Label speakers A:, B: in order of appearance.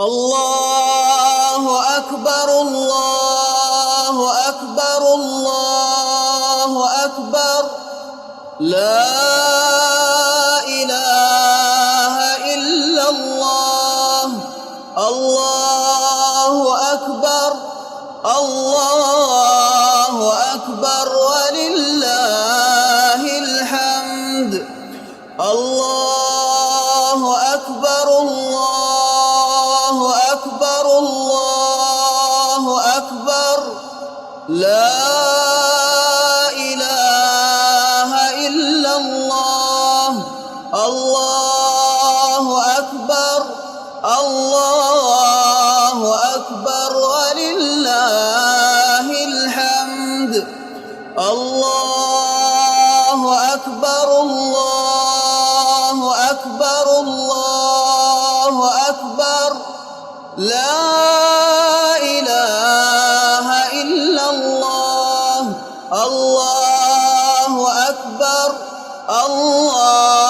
A: الله أكبر الله أكبر الله أكبر لا إله إلا الله الله أكبر الله أكبر ولله الحمد الله أكبر الله أكبر الله أكبر لا إله إلا الله الله أكبر الله أكبر ولله الحمد الله أكبر الله أكبر الله أكبر لا إله إلا الله الله أكبر الله